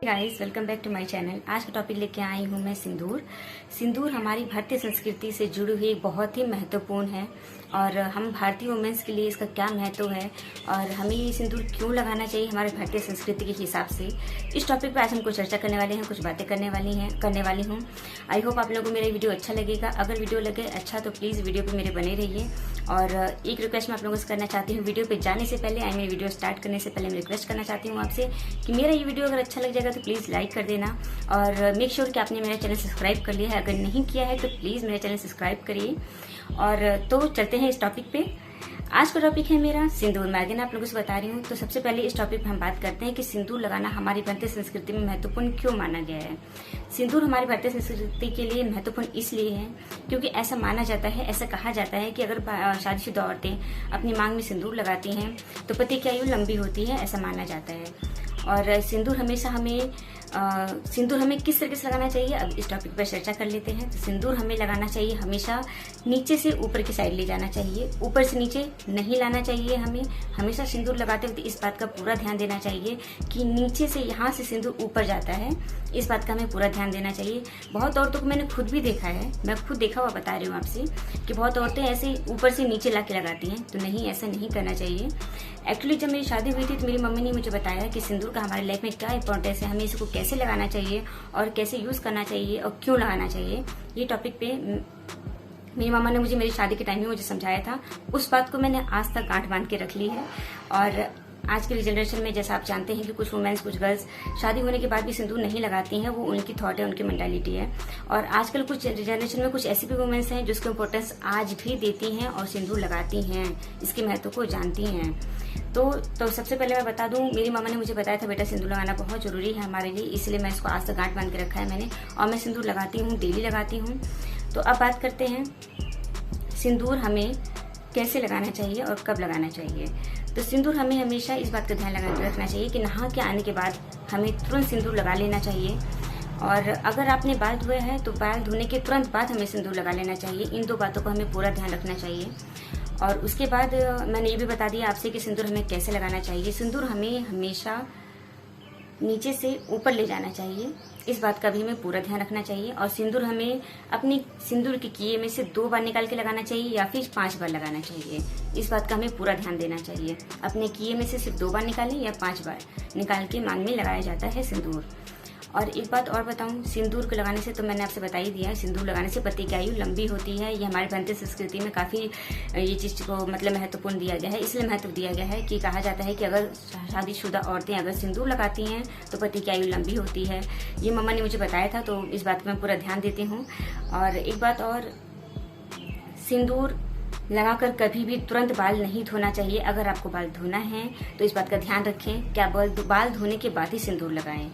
Guys, welcome back to my channel. आज का topic लेके आई हूँ मैं सिंदूर। सिंदूर हमारी भारतीय संस्कृति से जुड़ी हुई बहुत ही महत्वपूर्ण है और हम भारतीय वुमेन्स के लिए इसका क्या महत्व है और हमें ये सिंदूर क्यों लगाना चाहिए हमारे भारतीय संस्कृति के हिसाब से, इस टॉपिक पे आज हमको चर्चा करने वाले हैं, कुछ बातें करने वाली हूँ। आई होप आप लोगों को मेरा वीडियो अच्छा लगेगा। अगर वीडियो लगे अच्छा तो प्लीज़ वीडियो पे मेरे बने रहिए। और एक रिक्वेस्ट मैं आप लोगों से करना चाहती हूँ, वीडियो पे जाने से पहले मेरी वीडियो स्टार्ट करने से पहले मैं रिक्वेस्ट करना चाहती हूँ आपसे कि मेरा ये वीडियो अगर अच्छा लग जाएगा तो प्लीज़ लाइक कर देना और मेक श्योर कि आपने मेरा चैनल सब्सक्राइब कर लिया है। अगर नहीं किया है तो प्लीज़ मेरा चैनल सब्सक्राइब करिए। और तो चलते हैं इस टॉपिक पे। आज का टॉपिक है मेरा सिंदूर। मैं अगेन आप लोगों से बता रही हूँ। तो सबसे पहले इस टॉपिक पे हम बात करते हैं कि सिंदूर लगाना हमारी भारतीय संस्कृति में महत्वपूर्ण क्यों माना गया है। सिंदूर हमारी भारतीय संस्कृति के लिए महत्वपूर्ण इसलिए है क्योंकि ऐसा माना जाता है, ऐसा कहा जाता है कि अगर शादीशुदा औरतें अपनी मांग में सिंदूर लगाती हैं तो पति की आयु लंबी होती है, ऐसा माना जाता है। और सिंदूर हमें किस तरीके से लगाना चाहिए, अब इस टॉपिक पर चर्चा कर लेते हैं। तो सिंदूर हमें लगाना चाहिए हमेशा नीचे से ऊपर की साइड ले जाना चाहिए, ऊपर से नीचे नहीं लाना चाहिए। हमें हमेशा सिंदूर लगाते वक्त इस बात का पूरा ध्यान देना चाहिए कि नीचे से यहाँ से सिंदूर ऊपर जाता है, इस बात का हमें पूरा ध्यान देना चाहिए। बहुत औरतों को मैंने खुद भी देखा है, मैं खुद देखा हुआ बता रही हूँ आपसे कि बहुत औरतें ऐसे ऊपर से नीचे ला के लगाती हैं, तो नहीं, ऐसा नहीं करना चाहिए। एक्चुअली जब मेरी शादी हुई थी तो मेरी मम्मी ने मुझे बताया कि सिंदूर का हमारी लाइफ में क्या इंपॉर्टेंस है, हमें इसको कैसे लगाना चाहिए और कैसे यूज करना चाहिए और क्यों लगाना चाहिए। ये टॉपिक पे मेरी मामा ने मुझे मेरी शादी के टाइम में मुझे समझाया था। उस बात को मैंने आज तक गांठ बांध के रख ली है। और आज की जनरेशन में जैसा आप जानते हैं कि कुछ वुमेन्स, कुछ गर्ल्स शादी होने के बाद भी सिंदूर नहीं लगाती हैं, वो उनकी थॉट है, उनकी मेंटालिटी है। और आजकल कुछ जनरेशन में कुछ ऐसी भी वुमेन्स हैं जिसको इम्पोर्टेंस आज भी देती हैं और सिंदूर लगाती हैं, इसके महत्व को जानती हैं। तो सबसे पहले मैं बता दूं, मेरी मामा ने मुझे बताया था बेटा सिंदूर लगाना बहुत जरूरी है हमारे लिए, इसलिए मैं इसको आज तक गांठ बांध के रखा है मैंने, और मैं सिंदूर लगाती हूँ, डेली लगाती हूँ। तो अब बात करते हैं सिंदूर हमें कैसे लगाना चाहिए और कब लगाना चाहिए। तो सिंदूर हमें हमेशा इस बात का ध्यान रखना चाहिए कि नहा के आने के बाद हमें तुरंत सिंदूर लगा लेना चाहिए। और अगर आपने बाल धोए हैं तो बाल धोने के तुरंत बाद हमें सिंदूर लगा लेना चाहिए। इन दो बातों को हमें पूरा ध्यान रखना चाहिए। और उसके बाद मैंने ये भी बता दिया आपसे कि सिंदूर हमें कैसे लगाना चाहिए। सिंदूर हमें हमेशा नीचे से ऊपर ले जाना चाहिए, इस बात का भी हमें पूरा ध्यान रखना चाहिए। और सिंदूर हमें अपनी सिंदूर के किए में से 2 बार निकाल के लगाना चाहिए या फिर 5 बार लगाना चाहिए, इस बात का हमें पूरा ध्यान देना चाहिए। अपने किए में से सिर्फ 2 बार निकालें या 5 बार निकाल के मांग में लगाया जाता है सिंदूर। और एक बात और बताऊं, सिंदूर को लगाने से तो मैंने आपसे बता ही दिया है, सिंदूर लगाने से पति की आयु लंबी होती है। ये हमारी भारतीय संस्कृति में काफी ये चीज को मतलब महत्वपूर्ण दिया गया है, इसलिए महत्व दिया गया है कि कहा जाता है कि अगर शादीशुदा औरतें अगर सिंदूर लगाती हैं तो पति की आयु लंबी होती है। ये मम्मा ने मुझे बताया था, तो इस बात पर मैं पूरा ध्यान देती हूँ। और एक बात और, सिंदूर लगाकर कभी भी तुरंत बाल नहीं धोना चाहिए। अगर आपको बाल धोना है तो इस बात का ध्यान रखें कि आप बाल धोने के बाद ही सिंदूर लगाएं।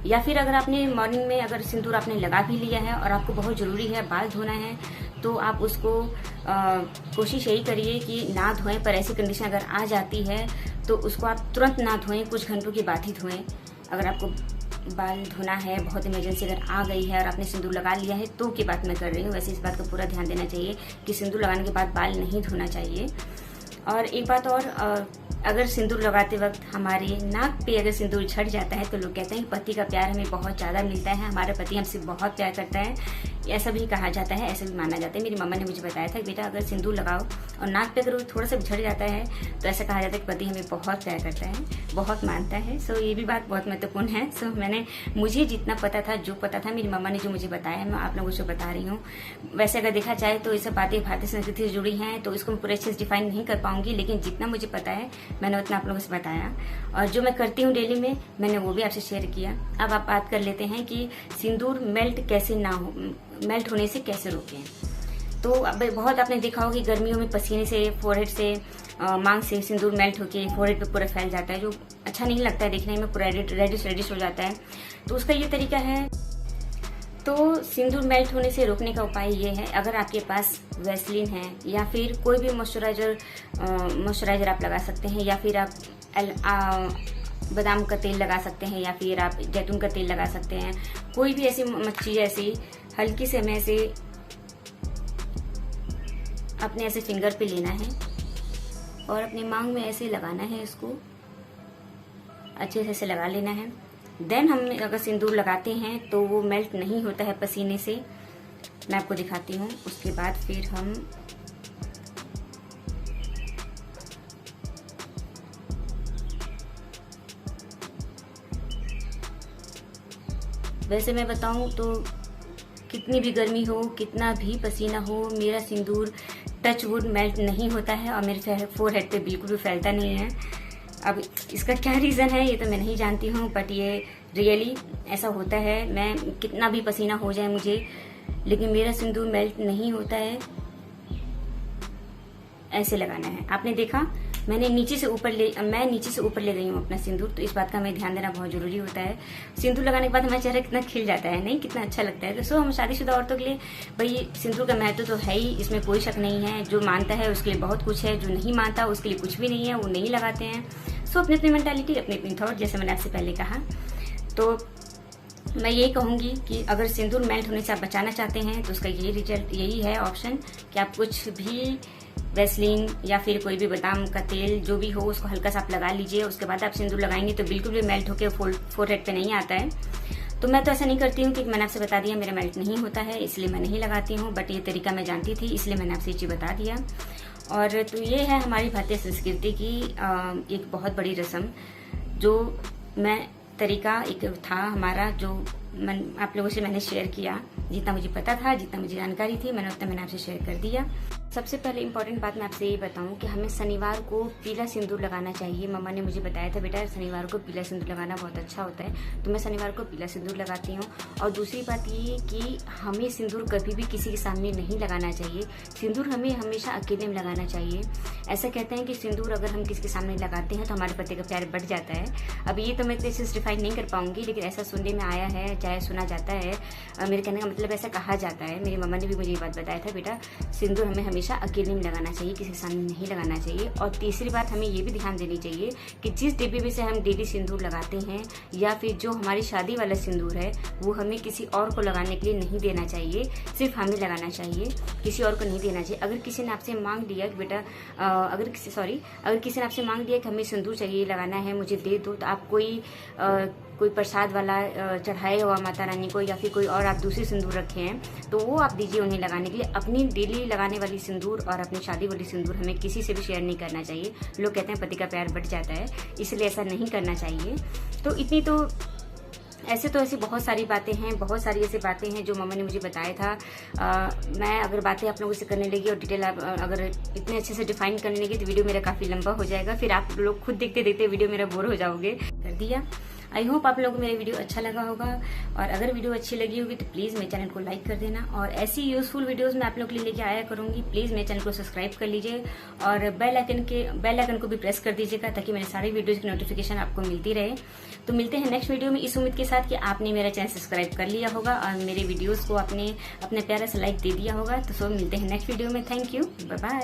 या फिर अगर आपने मॉर्निंग में अगर सिंदूर आपने लगा भी लिया है और आपको बहुत जरूरी है बाल धोना है तो आप उसको कोशिश यही करिए कि ना धोएं। पर ऐसी कंडीशन अगर आ जाती है तो उसको आप तुरंत ना धोएं, कुछ घंटों के बाद ही धोएं। अगर आपको बाल धोना है, बहुत इमरजेंसी अगर आ गई है और आपने सिंदूर लगा लिया है तो की बात मैं कर रही हूँ। वैसे इस बात का पूरा ध्यान देना चाहिए कि सिंदूर लगाने के बाद बाल नहीं धोना चाहिए। और एक बात और, अगर सिंदूर लगाते वक्त हमारे नाक पे अगर सिंदूर झड़ जाता है तो लोग कहते हैं कि पति का प्यार हमें बहुत ज्यादा मिलता है, हमारा पति हमसे बहुत प्यार करता है, ऐसा भी कहा जाता है, ऐसा भी माना जाता है। मेरी मम्मा ने मुझे बताया था कि बेटा अगर सिंदूर लगाओ और नाक पे अगर वो थोड़ा सा झड़ जाता है तो ऐसा कहा जाता है कि पति हमें बहुत प्यार करता है, बहुत मानता है। सो ये भी बात बहुत महत्वपूर्ण है। सो मुझे जितना पता था, जो पता था, मेरी मम्मा ने जो मुझे बताया मैं आप लोगों से बता रही हूँ। वैसे अगर देखा जाए तो ये सब बातें भारतीय संस्कृति से जुड़ी हैं तो इसको मैं पूरे अच्छे से डिफाइन नहीं कर पाऊंगी, लेकिन जितना मुझे पता है मैंने उतना आप लोगों से बताया। और जो मैं करती हूँ डेली में मैंने वो भी आपसे शेयर किया। अब आप बात कर लेते हैं कि सिंदूर मेल्ट होने से कैसे रोकें। तो अब बहुत आपने देखा होगा कि गर्मियों में पसीने से, फोरहेड से, मांग से सिंदूर मेल्ट होके फोरहेड पे पूरा फैल जाता है, जो अच्छा नहीं लगता है देखने में, पूरा रेडिश हो जाता है। तो उसका ये तरीका है। तो सिंदूर मेल्ट होने से रोकने का उपाय ये है, अगर आपके पास वैसलीन है या फिर कोई भी मॉइस्चराइजर आप लगा सकते हैं, या फिर आप बादाम का तेल लगा सकते हैं, या फिर आप जैतून का तेल लगा सकते हैं। कोई भी ऐसी चीज ऐसी हल्की से हमें ऐसे अपने ऐसे फिंगर पे लेना है और अपने मांग में ऐसे लगाना है, इसको अच्छे से लगा लेना है। देन हम अगर सिंदूर लगाते हैं तो वो मेल्ट नहीं होता है पसीने से। मैं आपको दिखाती हूँ। उसके बाद फिर हम वैसे मैं बताऊं तो कितनी भी गर्मी हो, कितना भी पसीना हो, मेरा सिंदूर टच वुड मेल्ट नहीं होता है और मेरे फोरहेड पे बिल्कुल भी फैलता नहीं है। अब इसका क्या रीज़न है ये तो मैं नहीं जानती हूँ, बट ये रियली ऐसा होता है। मैं कितना भी पसीना हो जाए मुझे, लेकिन मेरा सिंदूर मेल्ट नहीं होता है। ऐसे लगाना है। आपने देखा मैं नीचे से ऊपर ले गई हूँ अपना सिंदूर, तो इस बात का हमें ध्यान देना बहुत जरूरी होता है। सिंदूर लगाने के बाद हमारा चेहरा कितना खिल जाता है, नहीं, कितना अच्छा लगता है। तो हम शादीशुदा औरतों के लिए भाई सिंदूर का महत्व तो है ही, इसमें कोई शक नहीं है। जो मानता है उसके लिए बहुत कुछ है, जो नहीं मानता उसके लिए कुछ भी नहीं है, वो नहीं लगाते हैं। अपनी अपनी मेंटालिटी, अपनी अपनी थॉट, जैसे मैंने आपसे पहले कहा। तो मैं यही कहूंगी कि अगर सिंदूर मेल्ट होने से आप बचाना चाहते हैं तो उसका यही है ऑप्शन कि आप कुछ भी वैसलीन या फिर कोई भी बादाम का तेल जो भी हो उसको हल्का सा आप लगा लीजिए। उसके बाद आप सिंदूर लगाएंगे तो बिल्कुल भी मेल्ट होकर फोरहेड पे नहीं आता है। तो मैं तो ऐसा नहीं करती हूँ, क्योंकि मैंने आपसे बता दिया मेरा मेल्ट नहीं होता है, इसलिए मैं नहीं लगाती हूँ। बट ये तरीका मैं जानती थी, इसलिए मैंने आपसे ये चीज़ बता दिया। और तो ये है हमारी भारतीय संस्कृति की एक बहुत बड़ी रस्म, जो तरीका एक था हमारा, जो आप लोगों से मैंने शेयर किया। जितना मुझे पता था, जितना मुझे जानकारी थी, मैंने आपसे शेयर कर दिया। सबसे पहले इम्पोर्टेंट बात मैं आपसे ये बताऊं कि हमें शनिवार को पीला सिंदूर लगाना चाहिए। मम्मा ने मुझे बताया था बेटा शनिवार को पीला सिंदूर लगाना बहुत अच्छा होता है, तो मैं शनिवार को पीला सिंदूर लगाती हूँ। और दूसरी बात ये कि हमें सिंदूर कभी भी किसी के सामने नहीं लगाना चाहिए। सिंदूर हमें हमेशा अकेले में लगाना चाहिए। ऐसा कहते हैं कि सिंदूर अगर हम किसी के सामने लगाते हैं तो हमारे पति का प्यार बढ़ जाता है। अब ये तो मैं इसे डिफाइन नहीं कर पाऊंगी, लेकिन ऐसा सुनने में आया है, चाहे सुना जाता है। मेरे कहने का मतलब ऐसा कहा जाता है। मेरी मम्मा ने भी मुझे ये बात बताया था बेटा सिंदूर हमें हमेशा अकेले में लगाना चाहिए, किसी के सामने नहीं लगाना चाहिए। और तीसरी बात हमें ये भी ध्यान देनी चाहिए कि जिस डिब्बे में से हम डेली सिंदूर लगाते हैं या फिर जो हमारी शादी वाला सिंदूर है वो हमें किसी और को लगाने के लिए नहीं देना चाहिए, सिर्फ हमें लगाना चाहिए, किसी और को नहीं देना चाहिए। अगर किसी ने आपसे मांग लिया कि बेटा अगर किसी ने आपसे मांग लिया कि हमें सिंदूर चाहिए लगाना है, मुझे दे दो, तो आप कोई प्रसाद वाला चढ़ाए हुआ माता रानी को या फिर कोई और आप दूसरी सिंदूर रखे हैं तो वो आप दीजिए उन्हें लगाने के लिए। अपनी डेली लगाने वाली सिंदूर और अपनी शादी वाली सिंदूर हमें किसी से भी शेयर नहीं करना चाहिए। लोग कहते हैं पति का प्यार बढ़ जाता है, इसलिए ऐसा नहीं करना चाहिए। तो ऐसी बहुत सारी बातें हैं, बहुत सारी ऐसी बातें हैं जो मम्मा ने मुझे बताया था। मैं अगर बातें आप लोगों से करने लगी और डिटेल अगर इतने अच्छे से डिफाइन करने लगी तो वीडियो मेरा काफ़ी लंबा हो जाएगा, फिर आप लोग खुद देखते देखते वीडियो मेरा बोर हो जाओगे। कर दिया। आई होप आप लोगों को मेरा वीडियो अच्छा लगा होगा, और अगर वीडियो अच्छी लगी होगी तो प्लीज़ मेरे चैनल को लाइक कर देना। और ऐसी यूजफुल वीडियोस मैं आप लोग के लिए लेके आया करूंगी। प्लीज़ मेरे चैनल को सब्सक्राइब कर लीजिए और बेल आइकन को भी प्रेस कर दीजिएगा, ताकि मेरे सारे वीडियोज की नोटिफिकेशन आपको मिलती रहे। तो मिलते हैं नेक्स्ट वीडियो में, इस उम्मीद के साथ कि आपने मेरा चैनल सब्सक्राइब कर लिया होगा और मेरे वीडियोज़ को आपने अपने प्यारा सा लाइक दे दिया होगा। तो मिलते हैं नेक्स्ट वीडियो में। Thank you, bye bye.